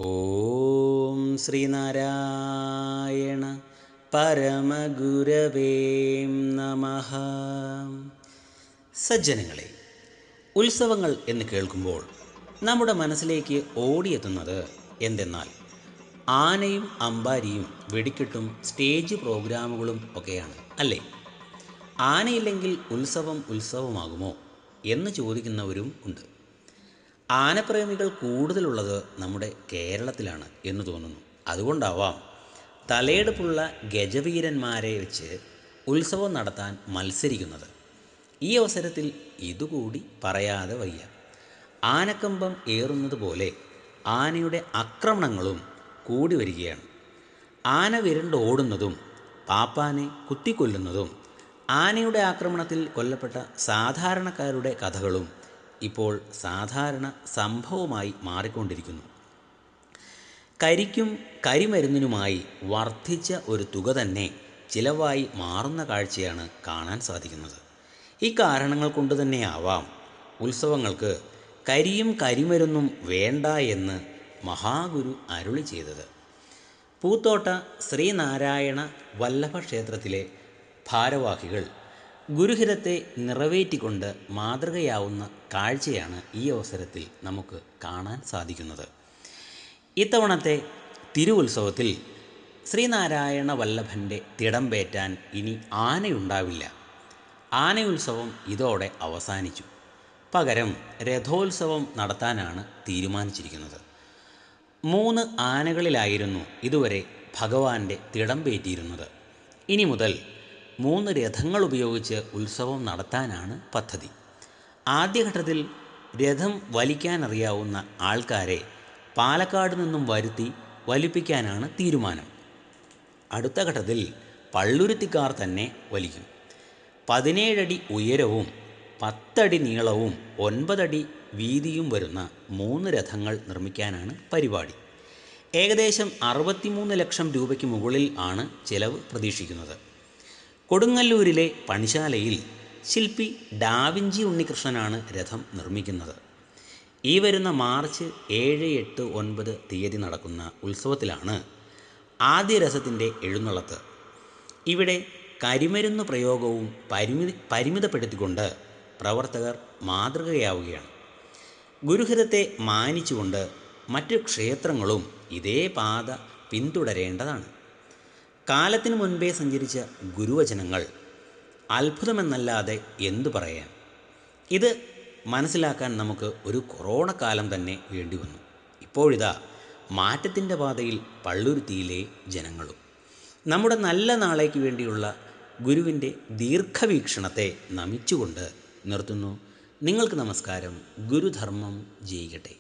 ഓം ശ്രീനാരായണ പരമഗുരവേ നമഃ. സജ്ജനങ്ങളെ, ഉത്സവങ്ങൾ എന്ന് കേൾക്കുമ്പോൾ നമ്മുടെ മനസ്സിലേക്ക് ഓടിയെത്തുന്നത് എന്തെന്നാൽ ആനയും അമ്പാരിയും വെടിക്കെട്ടും സ്റ്റേജ് പ്രോഗ്രാമുകളും ഒക്കെയാണ്, അല്ലേ? ആനയില്ലെങ്കിൽ ഉത്സവം ഉത്സവമാകുമോ എന്ന് ചോദിക്കുന്നവരും ഉണ്ട്. ആനപ്രേമികൾ കൂടുതലുള്ളത് നമ്മുടെ കേരളത്തിലാണ് എന്ന് തോന്നുന്നു. അതുകൊണ്ടാവാം തലയെടുപ്പുള്ള ഗജവീരന്മാരെ വെച്ച് ഉത്സവം നടത്താൻ മത്സരിക്കുന്നത്. ഈ അവസരത്തിൽ ഇതുകൂടി പറയാതെ വയ്യ. ആനക്കമ്പം ഏറുന്നത് പോലെ ആനയുടെ ആക്രമണങ്ങളും കൂടി വരികയാണ്. ആന വിരണ്ടോടുന്നതും പാപ്പാനെ കുത്തിക്കൊല്ലുന്നതും ആനയുടെ ആക്രമണത്തിൽ കൊല്ലപ്പെട്ട സാധാരണക്കാരുടെ കഥകളും ഇപ്പോൾ സാധാരണ സംഭവമായി മാറിക്കൊണ്ടിരിക്കുന്നു. കരിക്കും കരിമരുന്നിനുമായി വർദ്ധിച്ച ഒരു തുക തന്നെ ചിലവായി മാറുന്ന കാഴ്ചയാണ് കാണാൻ സാധിക്കുന്നത്. ഈ കാരണങ്ങൾ കൊണ്ട് തന്നെയാവാം ഉത്സവങ്ങൾക്ക് കരിയും കരിമരുന്നും വേണ്ട എന്ന് മഹാഗുരു അരുളി ചെയ്തത്. പൂത്തോട്ട ശ്രീനാരായണ വല്ലഭ ക്ഷേത്രത്തിലെ ഭാരവാഹികൾ ഗുരുഹിതത്തെ നിറവേറ്റിക്കൊണ്ട് മാതൃകയാവുന്ന കാഴ്ചയാണ് ഈ അവസരത്തിൽ നമുക്ക് കാണാൻ സാധിക്കുന്നത്. ഇത്തവണത്തെ തിരുവുത്സവത്തിൽ ശ്രീനാരായണ വല്ലഭൻ്റെ തിടമ്പേറ്റാൻ ഇനി ആനയുണ്ടാവില്ല. ആനയുത്സവം ഇതോടെ അവസാനിച്ചു. പകരം രഥോത്സവം നടത്താനാണ് തീരുമാനിച്ചിരിക്കുന്നത്. 3 ആനകളിലായിരുന്നു ഇതുവരെ ഭഗവാന്റെ തിടമ്പേറ്റിയിരുന്നത്. ഇനി മുതൽ 3 രഥങ്ങൾ ഉപയോഗിച്ച് ഉത്സവം നടത്താനാണ് പദ്ധതി. ആദ്യഘട്ടത്തിൽ രഥം വലിക്കാനറിയാവുന്ന ആൾക്കാരെ പാലക്കാട് നിന്നും വരുത്തി വലിപ്പിക്കാനാണ് തീരുമാനം. അടുത്ത ഘട്ടത്തിൽ പള്ളുരുത്തിക്കാർ തന്നെ വലിക്കും. 17 അടി ഉയരവും 10 അടി നീളവും 9 അടി വീതിയും വരുന്ന 3 രഥങ്ങൾ നിർമ്മിക്കാനാണ് പരിപാടി. ഏകദേശം 63 ലക്ഷം രൂപയ്ക്ക് മുകളിൽ ആണ് ചെലവ് പ്രതീക്ഷിക്കുന്നത്. കൊടുങ്ങല്ലൂരിലെ പണിശാലയിൽ ശില്പി ഡാവിഞ്ചി ഉണ്ണികൃഷ്ണനാണ് രഥം നിർമ്മിക്കുന്നത്. ഈ വരുന്ന മാർച്ച് 7, 8, 9 തീയതി നടക്കുന്ന ഉത്സവത്തിലാണ് ആദ്യ രഥത്തിൻ്റെ എഴുന്നള്ളത്ത്. ഇവിടെ കരിമരുന്ന് പ്രയോഗവും പരിമിതപ്പെടുത്തിക്കൊണ്ട് പ്രവർത്തകർ മാതൃകയാവുകയാണ്. ഗുരുഹിതത്തെ മാനിച്ചുകൊണ്ട് മറ്റ് ക്ഷേത്രങ്ങളും ഇതേ പാത പിന്തുടരേണ്ടതാണ്. കാലത്തിനു മുൻപേ സഞ്ചരിച്ച ഗുരുവചനങ്ങൾ അത്ഭുതമെന്നല്ലാതെ എന്തു പറയാൻ. ഇത് മനസ്സിലാക്കാൻ നമുക്ക് ഒരു കൊറോണ കാലം തന്നെ വേണ്ടി വന്നു. ഇപ്പോഴിതാ മാറ്റത്തിൻ്റെ പാതയിൽ പള്ളുരുത്തിയിലെ ജനങ്ങളും. നമ്മുടെ നല്ല നാളേക്ക് വേണ്ടിയുള്ള ഗുരുവിൻ്റെ ദീർഘവീക്ഷണത്തെ നമിച്ചുകൊണ്ട് നിർത്തുന്നു. നിങ്ങൾക്ക് നമസ്കാരം. ഗുരുധർമ്മം ജയിക്കട്ടെ.